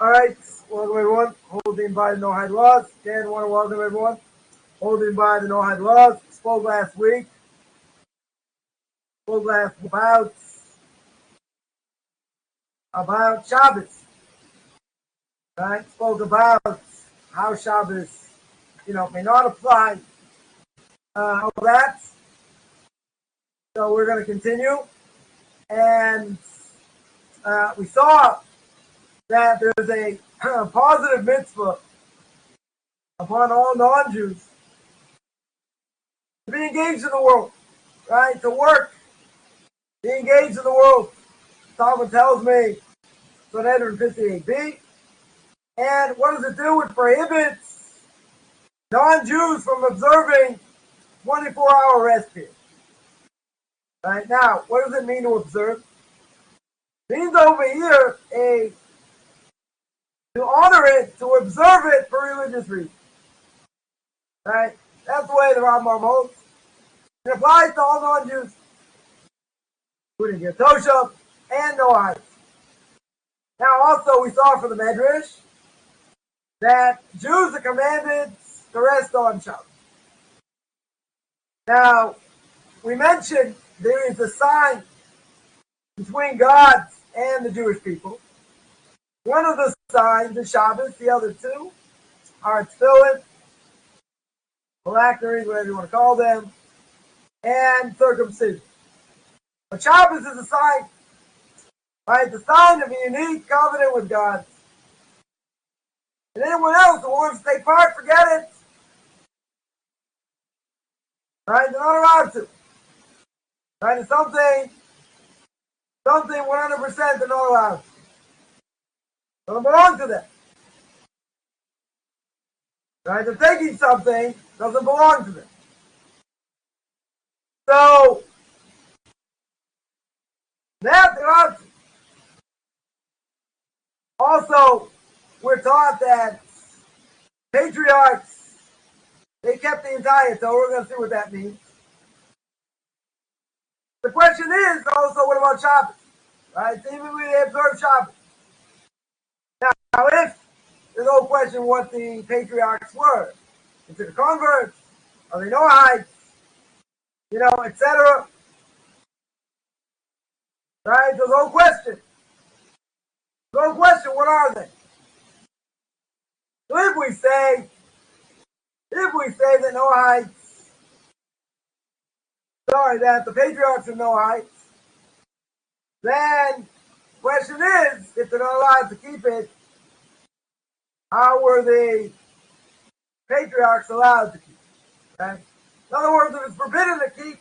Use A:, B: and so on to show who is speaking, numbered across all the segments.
A: All right, welcome everyone. Holding by the Noahide laws. Again, want to welcome everyone. Holding by the Noahide laws. Spoke last week. Spoke last about Shabbos. Right? Spoke about how Shabbos, may not apply. All that. So we're going to continue, and we saw that there's a positive mitzvah upon all non-Jews to be engaged in the world, right? To work, be engaged in the world. Talmud tells me, so 158b. And what does it do? It prohibits non-Jews from observing 24-hour rest period. Right now, what does it mean to observe? It means over here to honor it, to observe it for religious reasons. Right? That's the way the Rambam holds. It applies to all non-Jews, including Yetosha and Noahides. Now, also, we saw for the Medrash that Jews are commanded to rest on Shabbat. Now, we mentioned there is a sign between God and the Jewish people. One of the signs is Shabbos, the other two are tefillin, phylacteries, whatever you want to call them, and circumcision. But Shabbos is a sign, right? The sign of a unique covenant with God. And anyone else who wants to take part, forget it. Right? They're not allowed to. Right? It's something 100% they're not allowed to. Doesn't belong to them. Right? They're taking something doesn't belong to them. So that they're allowed to. Also, we're taught that patriarchs, they kept the entire Torah. We're going to see what that means. The question is also, what about Shabbat? Right? So even we observe Shabbat. Now, if there's no question what the patriarchs were, is it converts? Are they Noahides? Etc. Right? There's no question. No question, what are they? So if we say that the patriarchs are Noahides, then the question is, if they're not allowed to keep it, how were the patriarchs allowed to keep it? Right? In other words, if it's forbidden to keep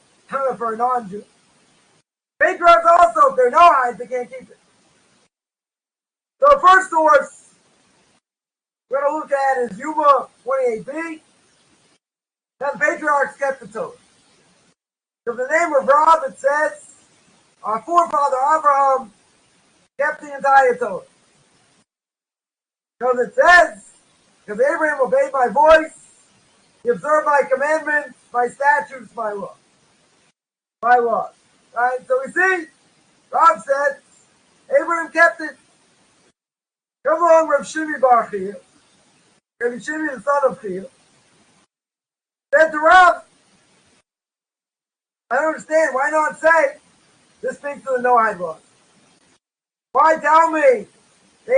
A: for a non-Jew, patriarchs also, if they're Noahides, they can't keep it. So the first source we're going to look at is Yoma 28b. Now the patriarchs kept the Torah. So the name of Rob, it says, our forefather Abraham kept the entire Torah. Because it says, because Abraham obeyed my voice, he observed my commandments, my statutes, my laws. My laws. Right? So we see, Rob said, Abraham kept it. Come along, Rav Shimi Bar Chia, Rabbi Shimi, the son of Chia, said to Rob, I don't understand, why not say, this speaks to the Noahide laws. Why tell me he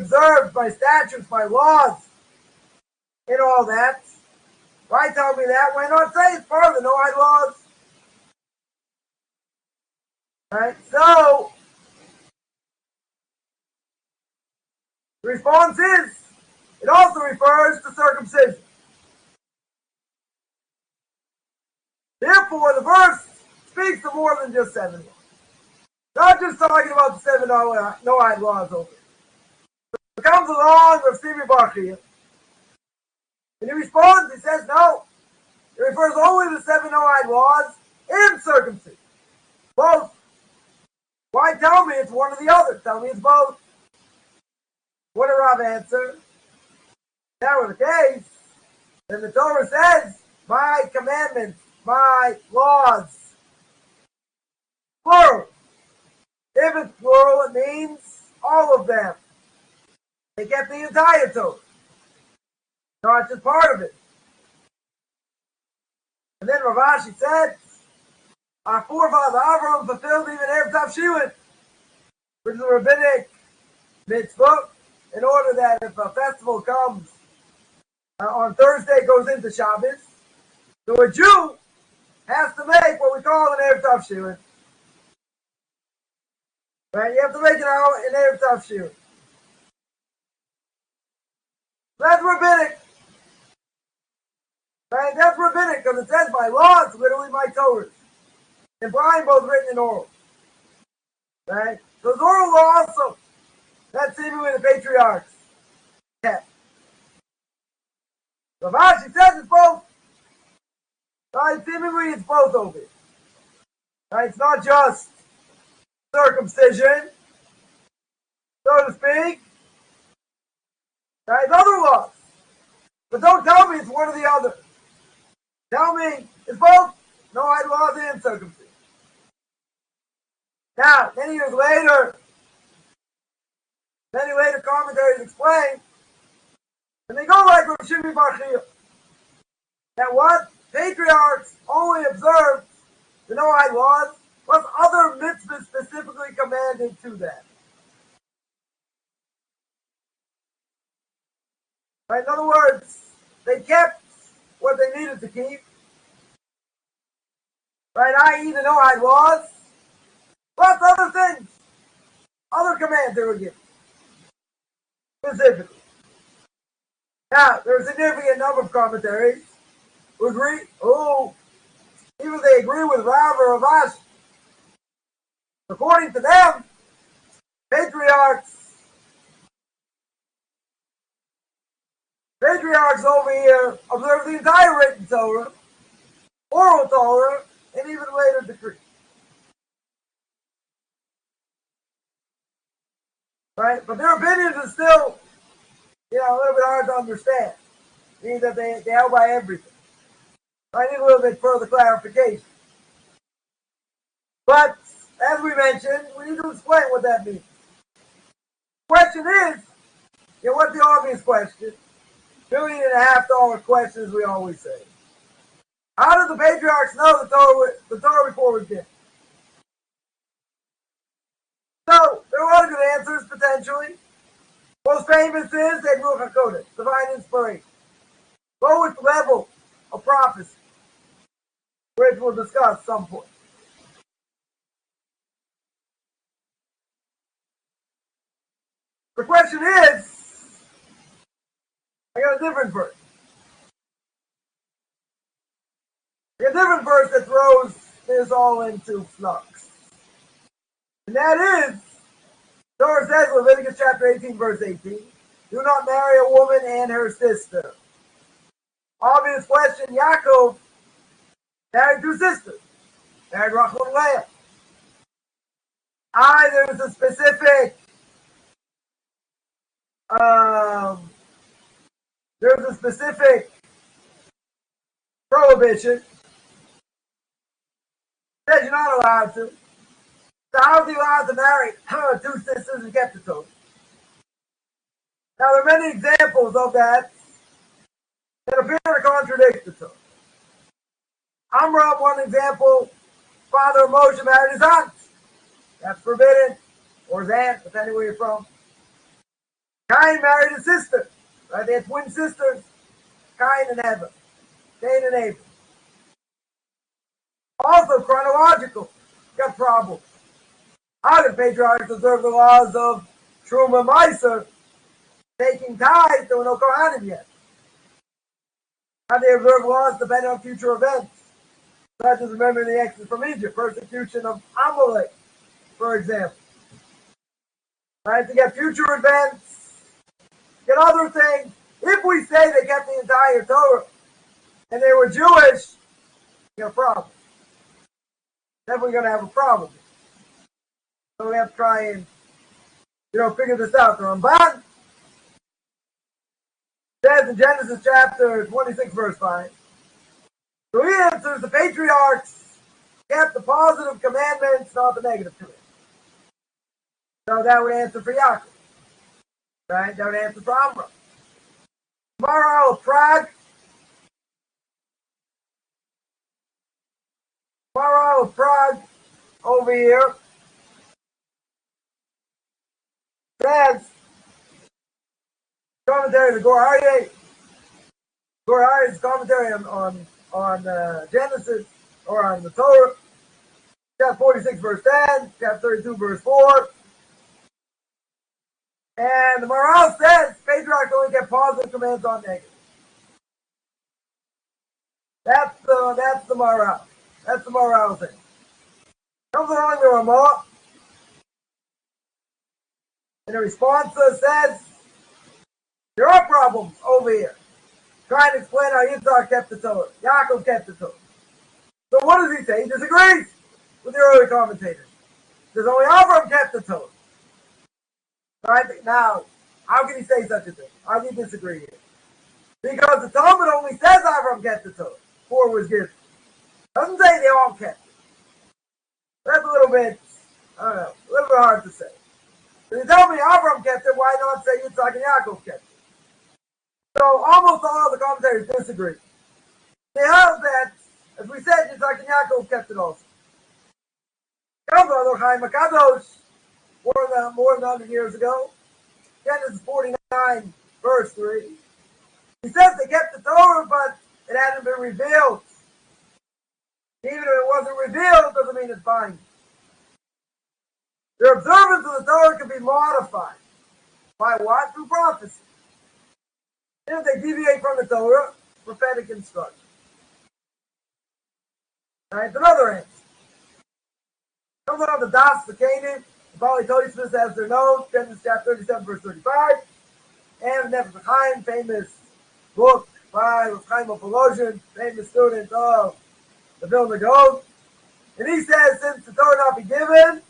A: observed my statutes, my laws, and all that? Why tell me that? Why not say it's part of the Noahide laws? Right? So, the response is, it also refers to circumcision. Therefore, the verse speaks of more than just 7 laws. Not just talking about the 7 Noahide laws over it. It comes along with Stevie Bar Chia, and he responds, he says, no, it refers only to the 7 Noahide laws and circumcision. Both. Why tell me it's one or the other? Tell me it's both. What did Rav answer? If that were the case, then the Torah says, my commandments, my laws. Plural. If it's plural, it means all of them. They kept the entire Torah, not just part of it. And then Rav Ashi said, our forefather Avraham fulfilled even Erev Tavshilin, which is a rabbinic mitzvah, in order that if a festival comes on Thursday, goes into Shabbos, so a Jew has to make what we call an Erev Tavshilin. Right? You have to make an Erev Tavshilin. That's rabbinic. Right? That's rabbinic because it says my law, it's literally my Torah. Implying both written and oral. Right? So it's oral law also. That's seemingly the patriarchs kept. Rav Ashi says it's both. Right? Seemingly it's both over here. Right? It's not just circumcision, so to speak. Right? It's other laws. But don't tell me it's one or the other. Tell me it's both Noahide laws and circumcision. Now, many years later, many later commentaries explain, and they go like Rav Shimon bar Chiya, that what patriarchs only observed the Noahide laws, plus other mitzvahs specifically commanded to them. Right? In other words, they kept what they needed to keep, right? I.e. the Noahide laws, plus other things, other commands they were given, specifically. Now, there are a significant number of commentaries who agree, even they agree with Rav or Rav Ashi. According to them, patriarchs over here observe the entire written Torah, oral Torah, and even later decree. Right? But their opinions are still, a little bit hard to understand. Meaning that they held by everything. I need a little bit further clarification. But, as we mentioned, we need to explain what that means. The question is, what's the obvious question? $1.5 million question, as we always say. How did the patriarchs know the Torah before was given? So, there are a lot of good answers, potentially. Most famous is the Ruach HaKodesh, divine inspiration. Lowest level of prophecy, which we'll discuss at some point. The question is, I got a different verse. That throws this all into flux. And that is, Torah says, Leviticus chapter 18, verse 18, do not marry a woman and her sister. Obvious question, Yaakov married two sisters. Married Rachel and Leah. There's a specific prohibition. Says you're not allowed to. So how is he allowed to marry two sisters and get the Torah? Now there are many examples of that appear to contradict the Torah. Amram, one example, father of Moshe married his aunt. That's forbidden. Or his aunt, depending where you're from. Cain married his sister. Right? They had twin sisters, Cain and Abel. Cain and Abel. Also chronological. Got problems. How did patriarchs observe the laws of Truma Meiser, taking tithes? There were no Kohanim yet. How they observe laws depending on future events, such as remembering the exodus from Egypt, persecution of Amalek, for example. Right? To get future events, get other things. If we say they kept the entire Torah and they were Jewish, we have a problem. Definitely going to have a problem. So we have to try and, figure this out. The Ramban says in Genesis chapter 26, verse 5. So he answers, the patriarchs kept the positive commandments, not the negative commandments. So that would answer for Yaakov. Right? That would answer for Amram. Maharal of Prague. Maharal of Prague over here says, commentary to Noahide. Noahide is commentary on Genesis, or on the Torah. Chapter 46, verse 10, chapter 32, verse 4. And the Maharal says patriarchs only get positive commands on negative. That's the Maharal. That's the Maharal thing. Comes along the Ramah, and the response says, there are problems over here. Trying to explain how Yitzhak kept the Torah. Yaakov kept the Torah. So what does he say? He disagrees with the early commentators. He says only Avram kept the Torah. Right? Now, how can he say such a thing? How do you disagree here? Because the Talmud only says Avram kept the Torah. 4 was given. Doesn't say they all kept it. That's a little bit, I don't know, a little bit hard to say. If you tell me Avram kept it, why not say Yitzhak and Yaakov kept it? So almost all of the commentators disagree. They have that, as we said, Yitzhak and Yaakov kept it also. Rabbi Chaim Coffman, more than 100 years ago, Genesis 49, verse 3. He says they kept the Torah, but it hadn't been revealed. Even if it wasn't revealed, doesn't mean it's binding. Their observance of the Torah can be modified. By what? Through prophecy. If they deviate from the Torah, prophetic instruction. Alright, another answer. Comes out of the Das, the Canaan, the Bali Tosfos as they're known, Genesis chapter 37, verse 35, and Rabbi Chaim, famous book by Rabbi Chaim Coffman, famous student of the Vilna Gaon. And he says, since the Torah not be given,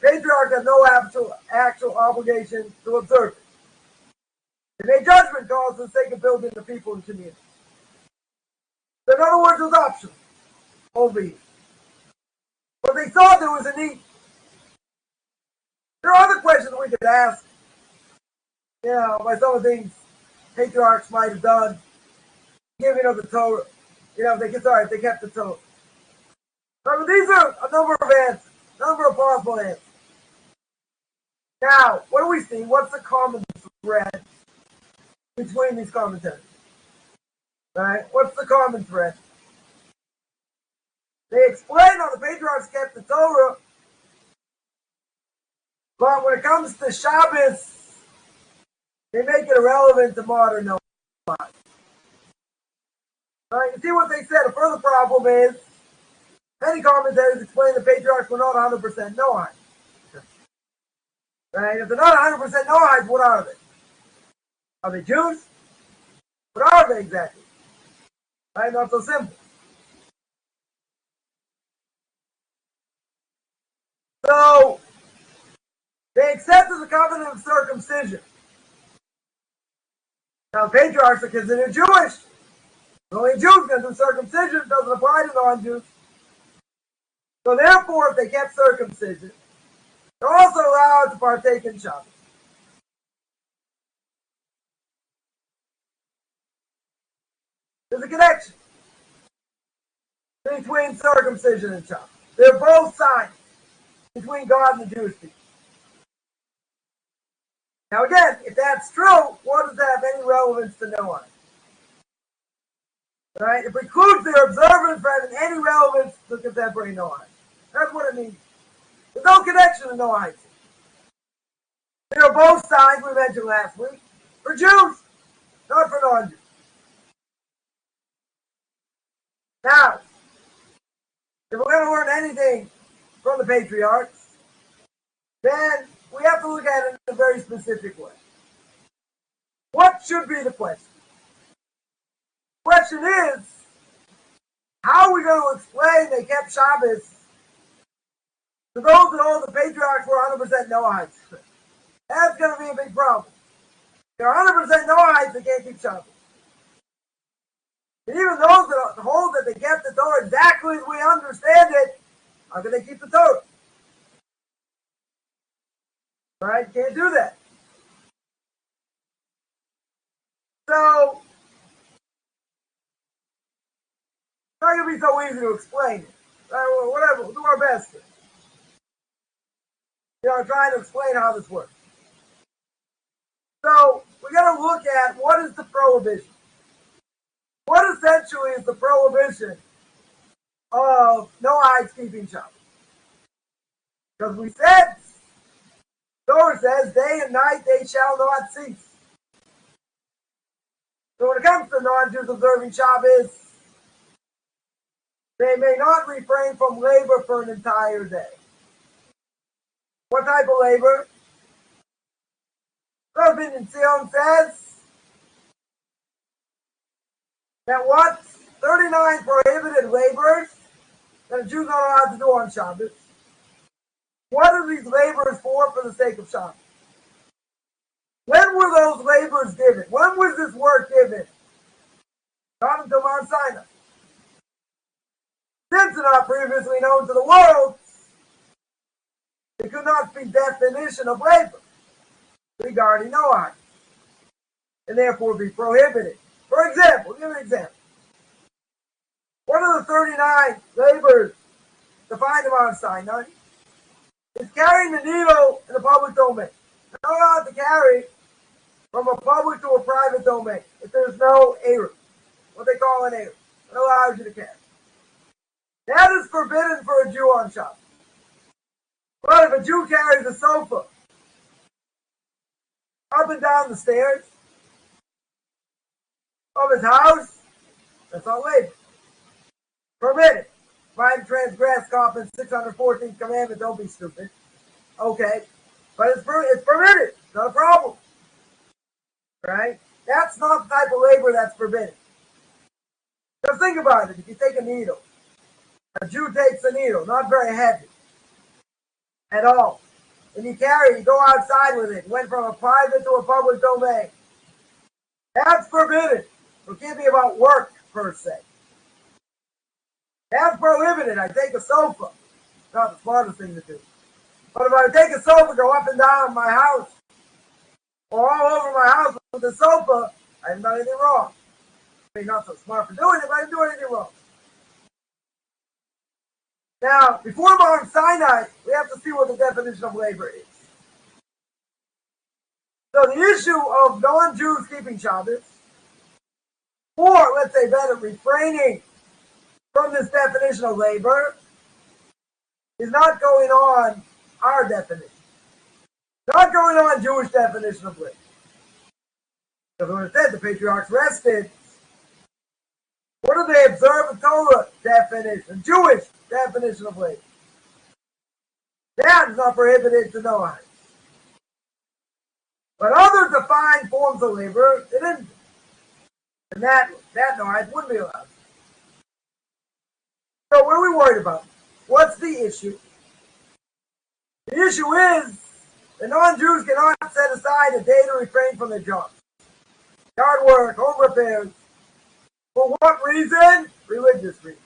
A: patriarchs have no actual obligation to observe it. They made judgment calls for the sake of building the people and community. So in other words, it was optional. Over here. But they thought there was a need. There are other questions we could ask. By some of the things patriarchs might have done, giving of the Torah. If they kept the Torah. But these are a number of answers, number of possible answers. Now, what do we see? What's the common thread between these commentaries? Right? What's the common thread? They explain how the patriarchs kept the Torah, but when it comes to Shabbos, they make it irrelevant to modern Noahide. Right? You see what they said. A further problem is, many commentators explain the patriarchs were not 100% Noahide. Right? If they're not 100% Noahides, what are they? Are they Jews? What are they exactly? Right? Not so simple. So, they accepted the covenant of circumcision. Now, patriarchs are considered Jewish. Only Jews can do circumcision. It doesn't apply to non-Jews. So, therefore, if they kept circumcision, they're also allowed to partake in Shabbat. There's a connection between circumcision and Shabbat. They're both signs between God and the Jewish people. Now again, if that's true, what does that have any relevance to Noah? Right? It precludes their observance from having any relevance to contemporary Noah. That's what it means. There's no connection to Noahides. They are both signs we mentioned last week for Jews, not for non-Jews. Now, if we're going to learn anything from the patriarchs, then we have to look at it in a very specific way. What should be the question? The question is, how are we going to explain they kept Shabbos to those that hold the patriarchs were 100% Noahides? That's going to be a big problem. They're 100% Noahides, they can't keep Shabbos. And even those that hold that they kept the Torah exactly as we understand it, how can they keep the Torah? Right? Can't do that. be so easy to explain it. Well, whatever, we'll do our best here. Trying to explain how this works. So we got to look at what is the prohibition. What essentially is the prohibition of Noahides keeping Shabbat? Because we said, Torah says, day and night they shall not cease. So when it comes to non-Jews observing Shabbat, they may not refrain from labor for an entire day. What type of labor? So Binyan Tzion says that what? 39 prohibited labors that a Jew's not allowed to do on Shabbat. What are these labors for the sake of Shabbat? When were those labors given? When was this work given? Not until Mount Sinai. Since they're not previously known to the world, it could not be definition of labor regarding Noahide, and therefore be prohibited. For example, give an example. One of the 39 labors defined in Mount Sinai is carrying the needle in the public domain. You're not allowed to carry from a public to a private domain if there's no Eruv, what they call an Eruv. It allows you to carry. That is forbidden for a Jew on Shabbat. But if a Jew carries a sofa up and down the stairs of his house, that's not labor. Permitted. If I transgress Coffman's 614th commandment, don't be stupid. Okay. But it's permitted. It's not a problem. Right? That's not the type of labor that's forbidden. Just think about it. If you take a needle, a Jew takes a needle, not very heavy at all, and you go outside with it, went from a private to a public domain. That's forbidden. Forgive me about work, per se. That's prohibited. I take a sofa. Not the smartest thing to do. But if I take a sofa, go up and down my house, or all over my house with the sofa, I haven't done anything wrong. I mean, not so smart for doing it, but I didn't do anything wrong. Now, before Mount Sinai, we have to see what the definition of labor is. So the issue of non-Jews keeping Shabbat, or let's say better, refraining from this definition of labor, is not going on our definition. Not going on Jewish definition of labor. Because when it said the patriarchs rested, what do they observe a Torah definition, Jewish definition of labor? That is not prohibited to Noahide. But other defined forms of labor, it isn't. And that Noahide wouldn't be allowed. So what are we worried about? What's the issue? The issue is the non-Jews cannot set aside a day to refrain from their jobs. Yard work, home repairs. For what reason? Religious reason.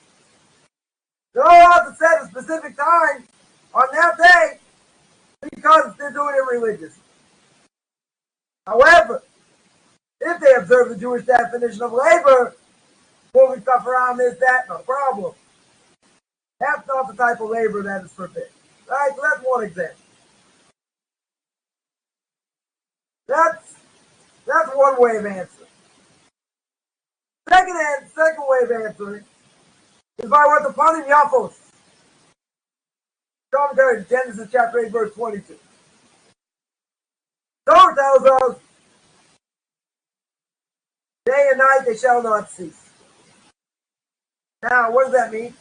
A: They're not allowed to set a specific time on that day because they're doing it religiously. However, if they observe the Jewish definition of labor, moving stuff around this, that, no problem. That's not the type of labor that is forbidden. Right? So that's one example. That's one way of answering. Second way of answering is by what the Panim Yafos. Commentary to Genesis chapter 8, verse 22. Torah tells us, day and night they shall not cease. Now, what does that mean?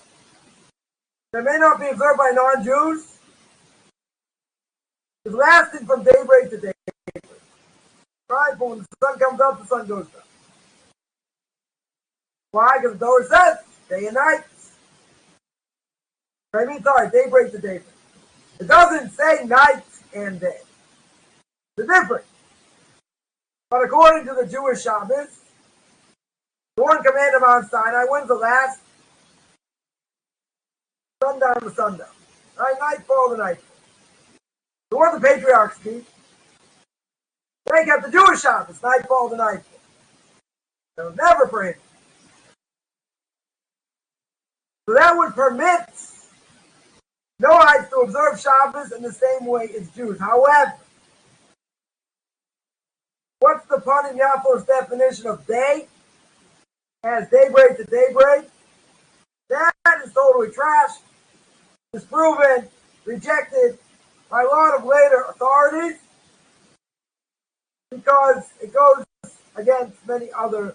A: They may not be observed by non-Jews. It's lasting from daybreak to daybreak. Right? But when the sun comes up, the sun goes down. Why? Because the Torah says, day and night. I mean, sorry, daybreak to daybreak. It doesn't say night and day. It's different. But according to the Jewish Shabbos, the one command of Mount Sinai, when's the last? Sundown to sundown. Right? Nightfall to nightfall. So what do the patriarchs keep? They kept the Jewish Shabbos, nightfall to nightfall. They were never prohibited. So that would permit Noahides to observe Shabbos in the same way as Jews. However, what's the Panim Yafo's definition of day? As daybreak to daybreak? That is totally trash. Disproven, rejected by a lot of later authorities because it goes against many other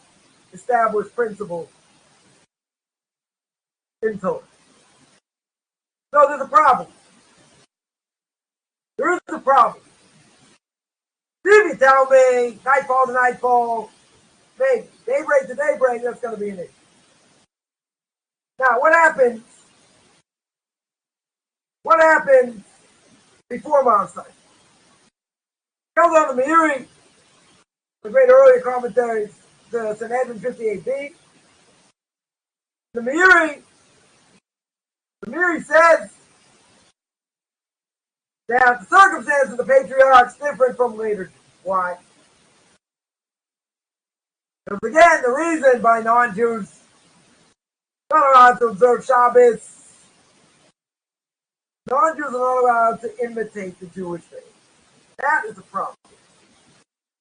A: established principles in Torah. So there's a problem. There is a problem. If you tell me nightfall to nightfall, maybe daybreak to daybreak, that's going to be an issue. Now, what happens? What happens before Mount Sinai? Comes on the Meiri, the great earlier commentaries, the Sanhedrin 58b. The Meiri says that the circumstances of the patriarchs different from later. Why? Because again, the reason by non-Jews not allowed to observe Shabbos, non-Jews are not allowed to imitate the Jewish faith. That is a problem.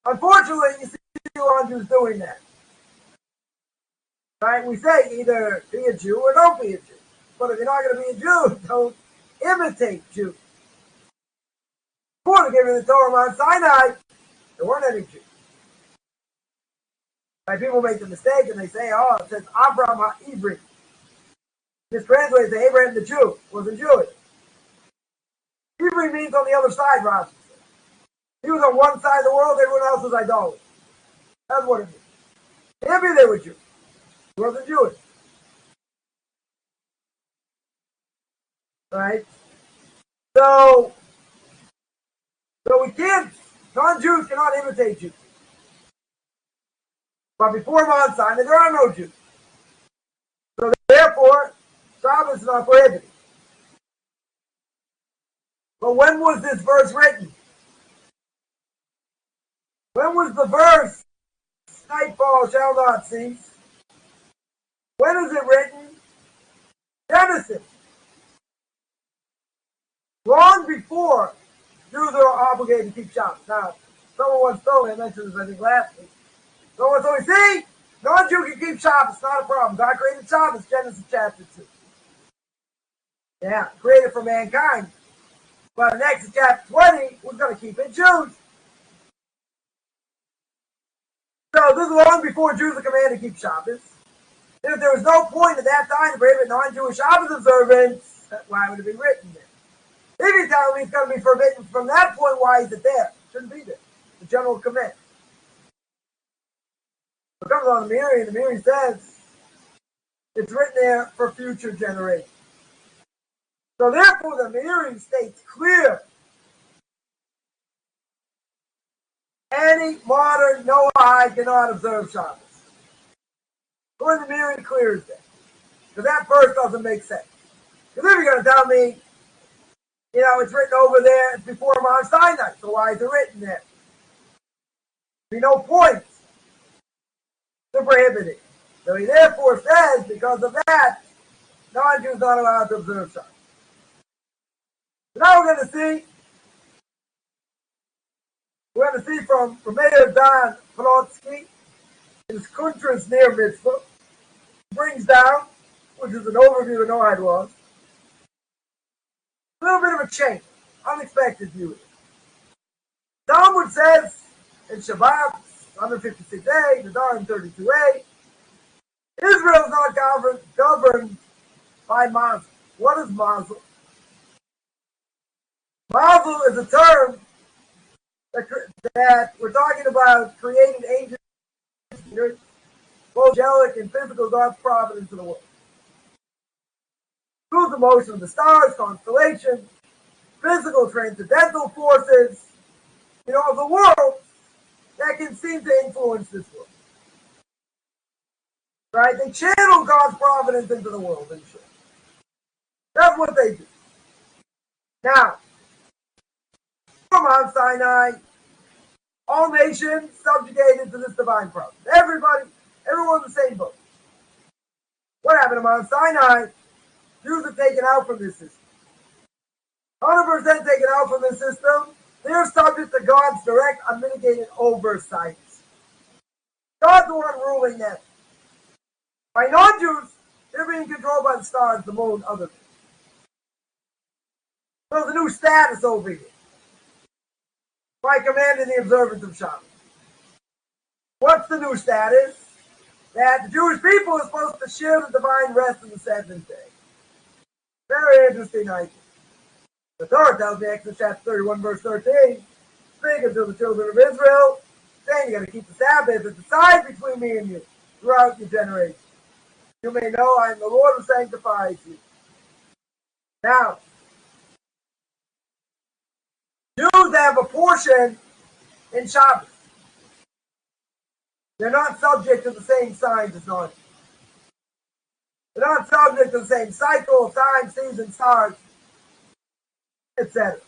A: Unfortunately, you see non-Jews doing that. Right? We say either be a Jew or don't be a Jew. But if you're not going to be a Jew, don't imitate Jews. Before they gave you the Torah Mount Sinai, there weren't any Jews. Right? People make the mistake and they say, oh, it says Abraham HaIbri. This translates to Abraham the Jew. Wasn't Jewish. Ibri means on the other side, Rashi says. He was on one side of the world, everyone else was idolatry. That's what it means. Maybe they were Jews. He wasn't Jewish. Right? So we can't, non-Jews cannot imitate Jews. But before Mount Sinai, there are no Jews. So therefore, Shabbos is not prohibited. But when was this verse written? When was the verse, nightfall shall not cease? When is it written? Genesis. Long before Jews are obligated to keep Shabbos. Now, someone once told me, I mentioned this I think last week. Someone told me, see, non-Jew can keep Shabbos, not a problem. God created Shabbos, Genesis chapter 2. Yeah, created for mankind. But in Exodus chapter 20, we're going to keep it Jews. So this is long before Jews are commanded to keep Shabbos. And if there was no point at that time to prohibit non-Jewish Shabbos observance, why would it be written there? If you tell me it's going to be forbidden from that point, why is it there? It shouldn't be there. The general command. It comes on the Meiri, and the Meiri says it's written there for future generations. So therefore, the Meiri states clear: any modern Noahide cannot observe Shabbos. According to the Meiri, clears that. Because that verse doesn't make sense. Because if you're going to tell me, it's written over there, it's before Mount Sinai, so why is it written there? There'd be no point to prohibit it. So he therefore says, because of that, non-Jews not allowed to observe Shabbos. So now we're going to see from Mayor Don Polotsky, his Kuntras near Mitzvah, brings down, which is an overview of Noahide laws, a little bit of a change, unexpected view. Talmud says in Shabbat, 156a, Nedarim 32a, Israel is not governed by mazel. What is mazel? Mazel is a term that we're talking about creating angels, both angelic and physical God's providence in the world. Through the motion of the stars, constellations, physical transcendental forces, of the world that can seem to influence this world. Right? They channel God's providence into the world, in short. That's what they do. Now, from Mount Sinai, all nations subjugated to this divine providence. Everyone in the same boat. What happened to Mount Sinai? Jews are taken out from this system. 100% taken out from this system. They're subject to God's direct, unmitigated oversight. God's the one ruling them. By non-Jews, they're being controlled by the stars, the moon, other things. So the new status over here. By commanding the observance of Shabbat. What's the new status? That the Jewish people are supposed to share the divine rest in the seventh day. Very interesting idea. The Torah tells me, Exodus chapter 31, verse 13, speak unto the children of Israel, saying you got to keep the Sabbath as a sign between me and you throughout your generations. You may know I am the Lord who sanctifies you. Now, Jews have a portion in Shabbat. They're not subject to the same signs as non-Jews. They're not subject to the same cycle, time, season, stars, etc.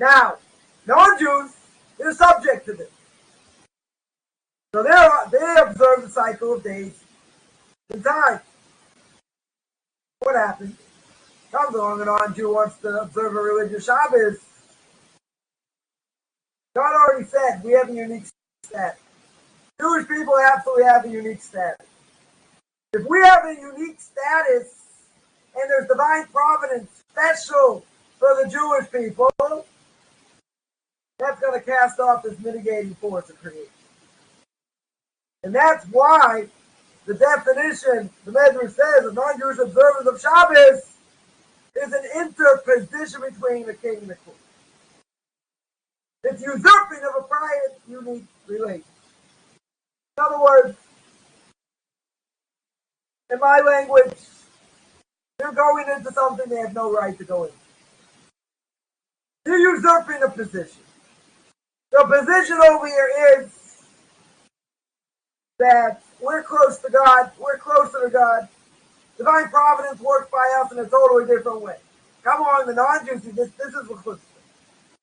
A: Now, non-Jews, they're subject to this. So they observe the cycle of days and time. What happens? Comes along a non-Jew wants to observe a religious Shabbos. God already said we have a unique status. Jewish people absolutely have a unique status. If we have a unique status and there's divine providence special for the Jewish people, that's going to cast off this mitigating force of creation. And that's why the definition, the Medrash says, of non-Jewish observance of Shabbos is an interposition between the king and the queen. It's usurping of a prior unique relation. In other words, in my language, they're going into something they have no right to go into. They're usurping a position. The position over here is that we're close to God, we're closer to God. Divine providence works by us in a totally different way. Come along, the non-Jews, this is what close to.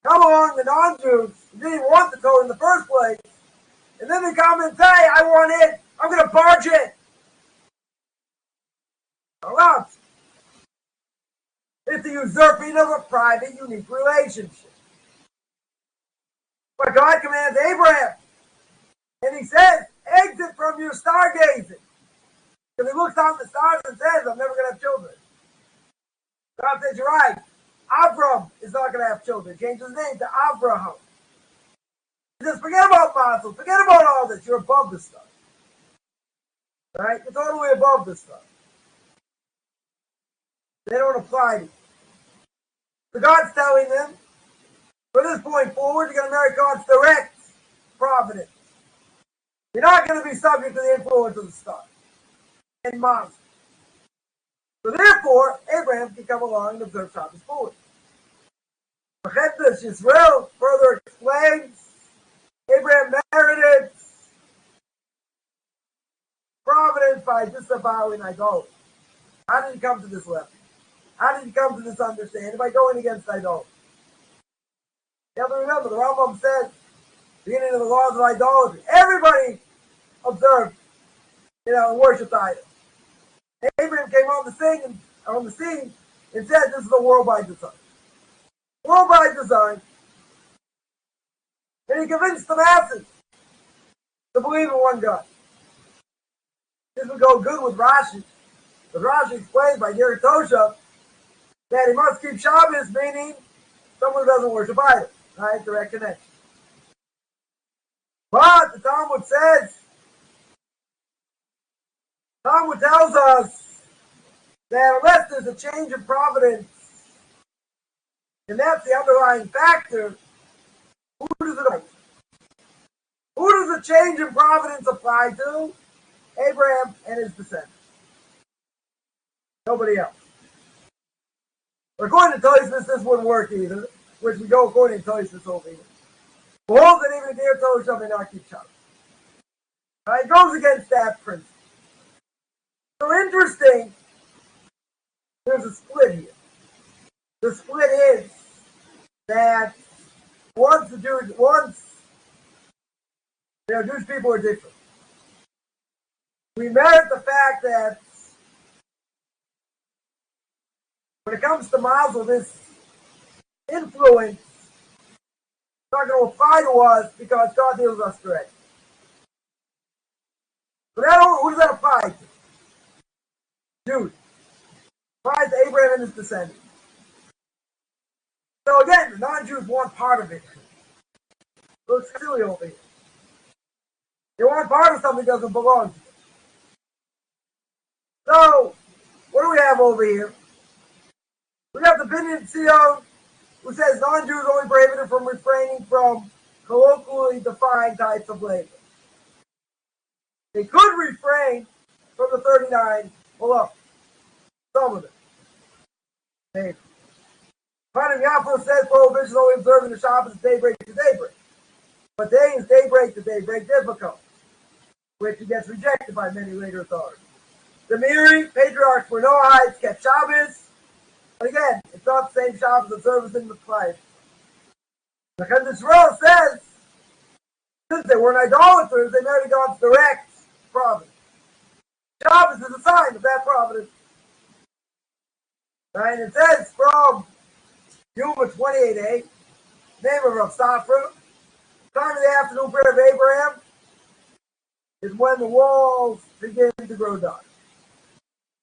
A: Come along, the non-Jews, who didn't want the Torah in the first place, and then they come and say, I want it, I'm going to barge it. Allowed. It's the usurping of a private, unique relationship. But God commands Abraham, and he says, exit from your stargazing. Because he looks out the stars and says, I'm never going to have children. God says, you're right. Avram is not going to have children. He changed his name to Abraham. He says, forget about Mazel. Forget about all this. You're above the stuff. Right? You're totally above the stuff. They don't apply to you. So God's telling them, from this point forward, you're going to marry God's direct providence. You're not going to be subject to the influence of the stars and Mazel. So therefore, Abraham can come along and observe Shabbos fully. Yisrael further explains, Abraham merited providence by disavowing idolatry. How did he come to this level? How did he come to this understanding? By going against idolatry. You have to remember, the Rambam says, beginning of the laws of idolatry, everybody observed, and worshipped idols. Abraham came on the scene and said, this is a world by design. World by design. And he convinced the masses to believe in one God. This would go good with Rashi. But Rashi explains by Gary Tosha that he must keep Shabbos, meaning someone who doesn't worship idols. Right? Direct connection. But the Talmud says, Talmud tells us that unless there's a change in providence, and that's the underlying factor, who does it apply to? Who does the change in providence apply to? Abraham and his descendants. Nobody else. According to Tosfos, this wouldn't work either, which we go according to Tosfos over here. Behold that even a dear Torah shall may not keep Shabbat. Right? It goes against that principle. So interesting, there's a split here. The split is that Jewish people are different. We merit the fact that when it comes to Mazel, this influence is not going to apply to us because God deals with us directly. So who does that apply to? Jews. Applies to Abraham and his descendants. So again, the non-Jews want part of it. It looks silly over here. They want part of something that doesn't belong to them. So, what do we have over here? We have the Binyan Tzion, who says non-Jews only prohibited from refraining from colloquially defined types of labor. They could refrain from the 39 below. Some of them. Maybe. Panim Yafo says prohibitions only observing the Shabbat is daybreak to daybreak. But day is daybreak to daybreak difficult, which gets rejected by many later authorities. The Miri, Patriarchs Monohides, kept Shabbos. But again, it's not the same Shabbos observance in the Christ. The Israel says, since they weren't idolaters, they married God's direct providence. Shabbos is a sign of that providence. Right? It says from Yoma 28a, name of Rav Safra, time of the afternoon prayer of Abraham is when the walls begin to grow dark.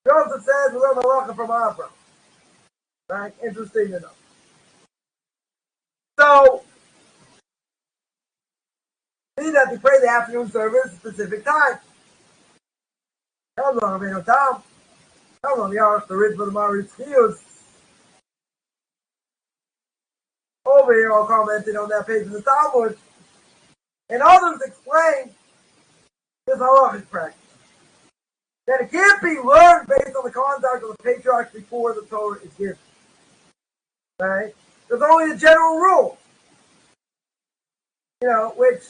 A: Joseph says, we learn halacha from Abraham. Right? Interesting enough. So, see that they pray the afternoon service at a specific time. Comes on Rabbeinu Tam. Comes on the Arch, the Ritz, the Maritz Chiyus. Over here, I'll comment on that page in the Talmud. And others explain this halachic practice. That it can't be learned based on the conduct of the patriarchs before the Torah is given. Right? There's only a general rule. Which,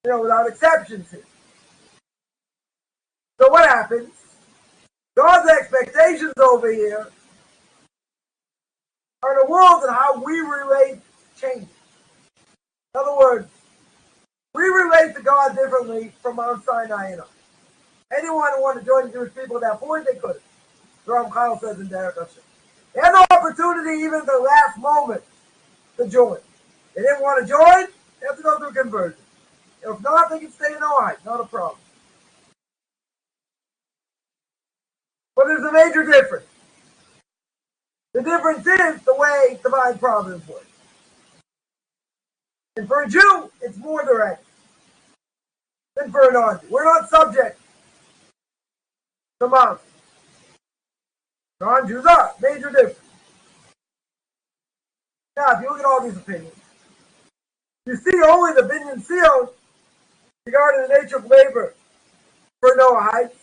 A: without exceptions here. So what happens? God's expectations over here are the world and how we relate changes. In other words, we relate to God differently from Mount Sinai and on. Anyone who wanted to join the Jewish people at that point, they couldn't. Rabbi Chaim says in Derek Hashem. They had no opportunity even at the last moment to join. They didn't want to join, they have to go through conversion. If not, they can stay in Noahide, not a problem. But there's a major difference. The difference is the way divine providence works. And for a Jew, it's more direct than for a non-Jew. We're not subject to Mount. Non-Jews are. Major difference. Now, if you look at all these opinions, you see only the Binyan Tzion regarding the nature of labor for Noahides.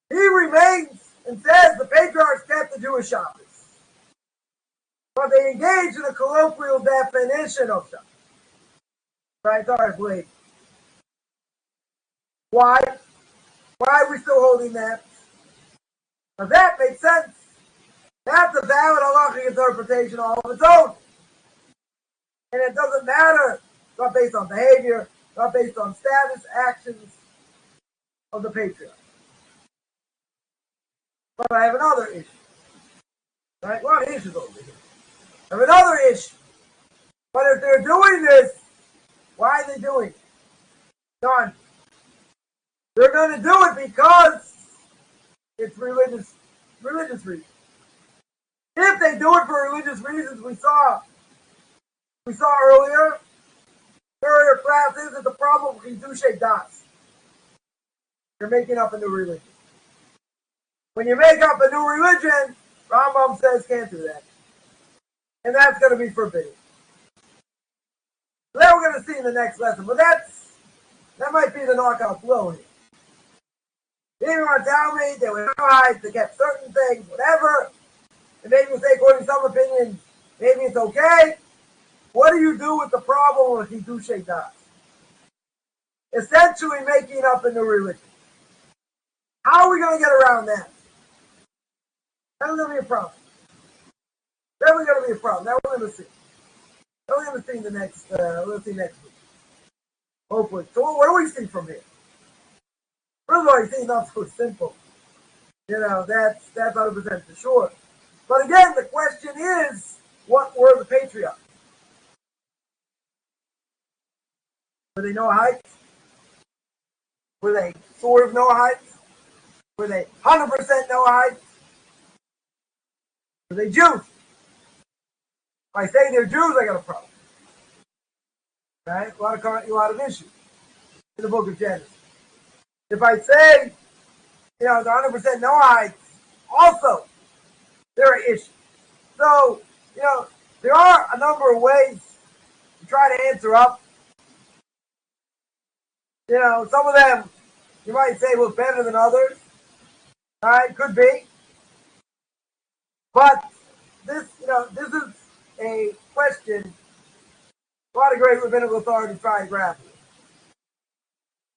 A: He remains and says the patriarchs kept the Jewish Shabbos. But they engaged in a colloquial definition of Shabbos. Right? All right, wait. Why? Why are we still holding that? Now that makes sense. That's a valid halachic interpretation all of its own. And it doesn't matter. It's not based on behavior, not based on status, actions of the patriarch. But I have another issue. Right? Well, the issues over here. I have another issue. But if they're doing this, why are they doing it? None. They're going to do it because it's religious reasons. If they do it for religious reasons, we saw earlier classes that the problem with Chidushei Das. You're making up a new religion. When you make up a new religion, Rambam says can't do that. And that's going to be forbidden. So that we're going to see in the next lesson. But that might be the knockout blow here. They want to tell me they were Noahides, they kept certain things, whatever. And maybe you say, according to some opinions, maybe it's okay. What do you do with the problem with Chidushei Das? Essentially making up a new religion. How are we going to get around that? That's going to be a problem. Definitely going to be a problem. That we're going to see. That we're going to see in the next. We'll see next week. Hopefully. So what do we see from here? First of all, you see, it's not so simple. That's 100% for sure. But again, the question is, what were the patriarchs? Were they Noahides? Were they sort of Noahides? Were they 100% Noahides? Were they Jews? If I say they're Jews, I got a problem. Right? A lot of issues in the book of Genesis. If I say, they're 100% Noahides, also there are issues. So, there are a number of ways to try to answer up. Some of them you might say look better than others. Right? Could be. But this is a question a lot of great rabbinical authorities try to grapple with.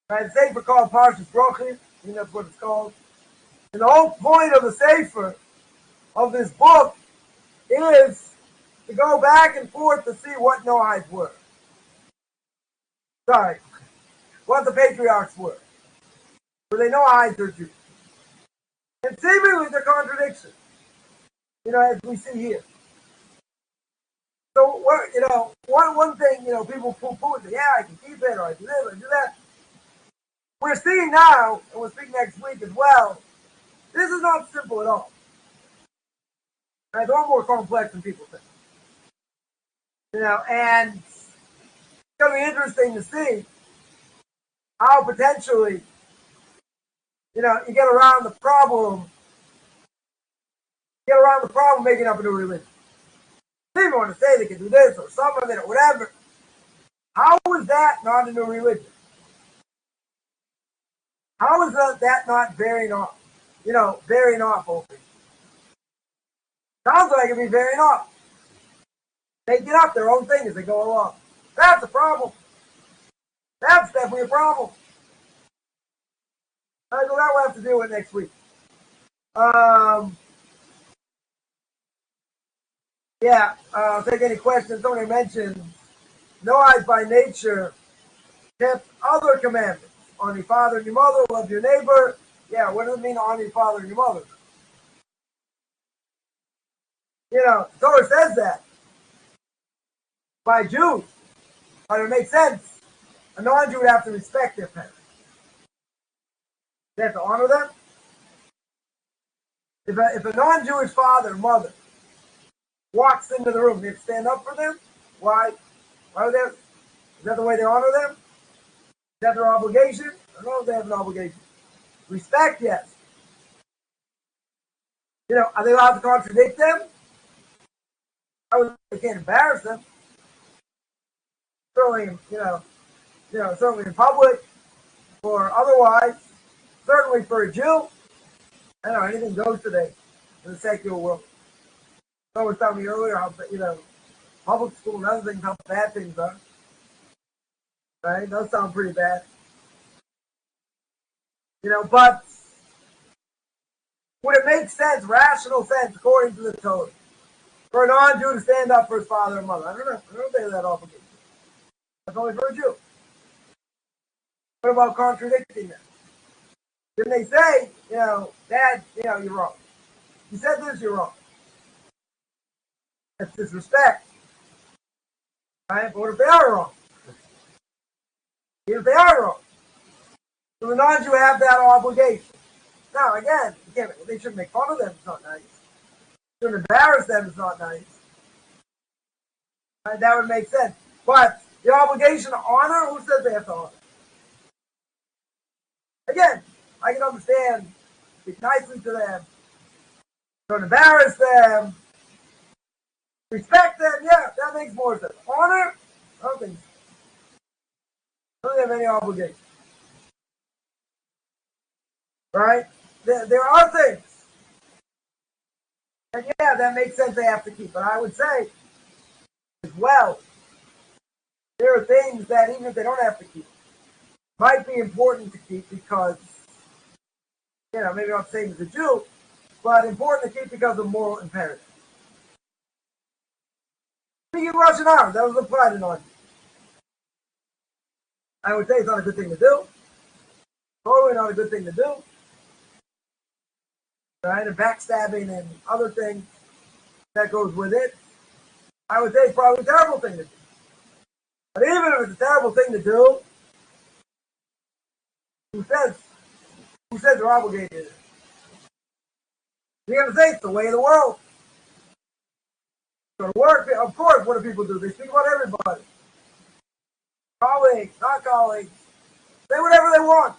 A: Right? The Sefer called Patriarchs Monotheism, I think that's what it's called. And the whole point of the Sefer, of this book, is to go back and forth to see what Noahides were. Sorry, what the patriarchs were. Were they Noahides or Jews? And seemingly they're contradictions, as we see here. So, one thing, people poo-poo and say, yeah, I can keep it, or I do this, or I do that. We're seeing now, and we'll speak next week as well, this is not simple at all. Right? It's a lot more complex than people think. And it's going to be interesting to see how potentially, you get around the problem making up a new religion. People want to say they can do this or some of it or whatever. How is that not a new religion? How is that not varying off? Varying off over. Sounds like it'd be varying off. Making up their own thing as they go along. That's a problem. That's definitely a problem. So that we'll have to deal with next week. I'll take any questions. Somebody mentioned Noahides by nature kept other commandments. Honor your father and your mother, love your neighbor. Yeah, what does it mean to honor your father and your mother? Torah says that. By Jews. But it makes sense. A non-Jew would have to respect their parents. They have to honor them. If a non-Jewish father or mother walks into the room, they have to stand up for them. Why? Is that the way they honor them? Is that their obligation? I don't know if they have an obligation. Respect, yes. Are they allowed to contradict them? They can't embarrass them. Certainly, certainly in public or otherwise. Certainly for a Jew. I know anything goes today in the secular world. Someone was telling me earlier how public school and other things, how bad things are. Right? Those sound pretty bad. But would it make sense, rational sense, according to the Torah, for a non-Jew to stand up for his father and mother? I don't know. I don't know if they have that obligation. That's only for a Jew. What about contradicting them? Didn't they say, Dad, you're wrong. You said this, you're wrong. That's disrespect. Right? But what if they are wrong? Even if they are wrong. So the non-Jew have that obligation. Now, again, they shouldn't make fun of them. It's not nice. Shouldn't embarrass them. It's not nice. Right? That would make sense. But the obligation to honor, who says they have to honor? Again, I can understand. Speak nicely to them. Don't embarrass them. Respect them. Yeah, that makes more sense. Honor? I don't think so. I don't have any obligation. Right? There are things. And yeah, that makes sense they have to keep. But I would say, as well, there are things that even if they don't have to keep, might be important to keep because, maybe not the same as a Jew, but important to keep because of moral imperative. Speaking Russian hours, that was applied in on. I would say it's not a good thing to do. Totally not a good thing to do. right? And backstabbing and other things that goes with it, I would say it's probably a terrible thing to do. But even if it's a terrible thing to do, who says they're obligated? You're going to say it's the way of the world. Go to work, of course, what do people do? They speak about everybody. Colleagues, not colleagues. Say whatever they want.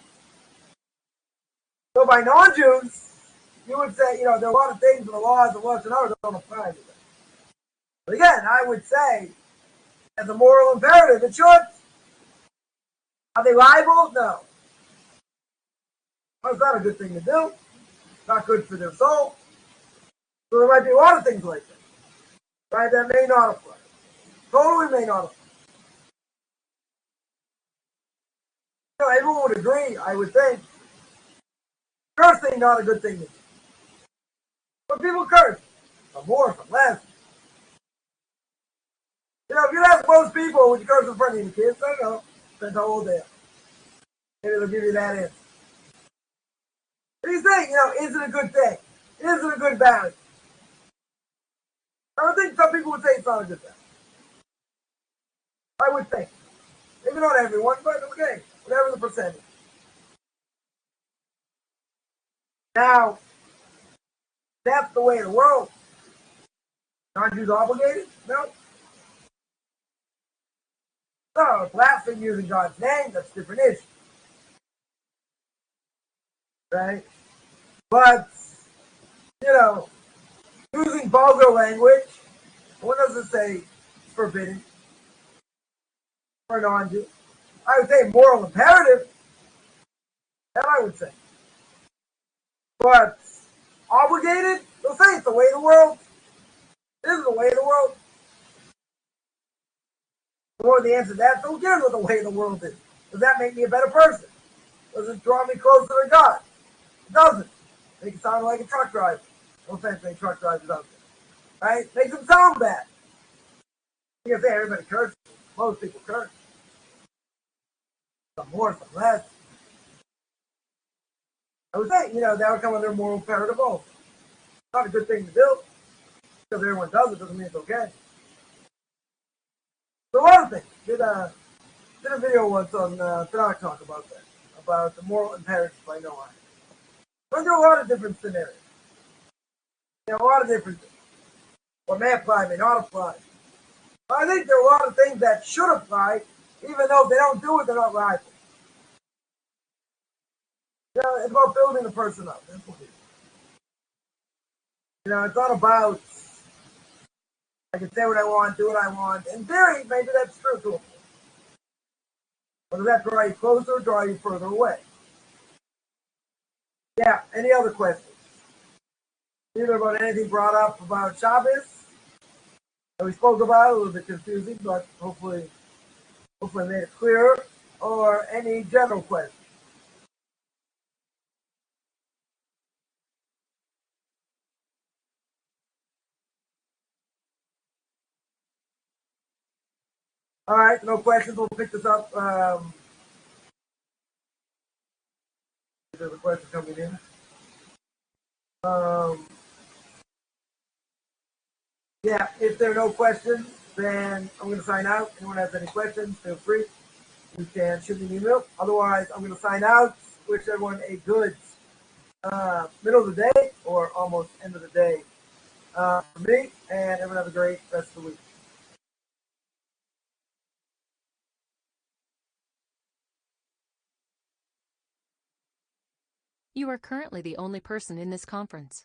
A: So by non-Jews, you would say, there are a lot of things in the laws of Lashon Hara that don't apply to them. But again, I would say, as a moral imperative, it should. Are they liable? No. Well, it's not a good thing to do. It's not good for their soul. So there might be a lot of things like that, right, that may not apply. Totally may not apply. Everyone would agree, I would think. Cursing, not a good thing to do. But people curse. Some more, some less. If you ask most people, would you curse in front of your kids? I don't know. Depends how old they are. Maybe they'll give you that answer. What do you think? Is it a good thing? Is it a good balance? I would think some people would say it's not a good thing. I would think. Maybe not everyone, but okay. Whatever the percentage. Now, that's the way of the world. Non-Jews obligated? No. No, blasphemy using God's name, that's a different issue. Right? But, using vulgar language, what does it say it's forbidden for a non-Jew? I would say moral imperative. That I would say. But obligated? They'll say it's the way of the world. This is the way of the world. Or the answer to that, who cares what the way of the world is? Does that make me a better person? Does it draw me closer to God? It doesn't. Make it sound like a truck driver. No offense to any truck drivers out there. Right? Makes them sound bad. You can say everybody curses. Most people curse. Some more, some less. I would say, that would come under moral imperative also. Not a good thing to do. Because everyone does it doesn't mean it's okay. So a lot of things. Did a video once on Patriarchs talk about that. About the moral imperatives by Noahide. Went through a lot of different scenarios. A lot of different things. What may apply, may not apply. But I think there are a lot of things that should apply, even though if they don't do it, they're not liable. It's about building the person up. That's what it is. It's not about I can say what I want, do what I want. In theory, maybe that's true to them. But does that draw you closer or draw you further away? Yeah, any other questions? Either about anything brought up about Shabbos that we spoke about, a little bit confusing, but hopefully made it clearer, or any general questions. All right, no questions. We'll pick this up. There's a question coming in. Yeah, if there are no questions, then I'm going to sign out. Anyone has any questions, feel free. You can shoot me an email. Otherwise, I'm going to sign out. Wish everyone a good middle of the day or almost end of the day for me, and everyone have a great rest of the week.
B: You are currently the only person in this conference.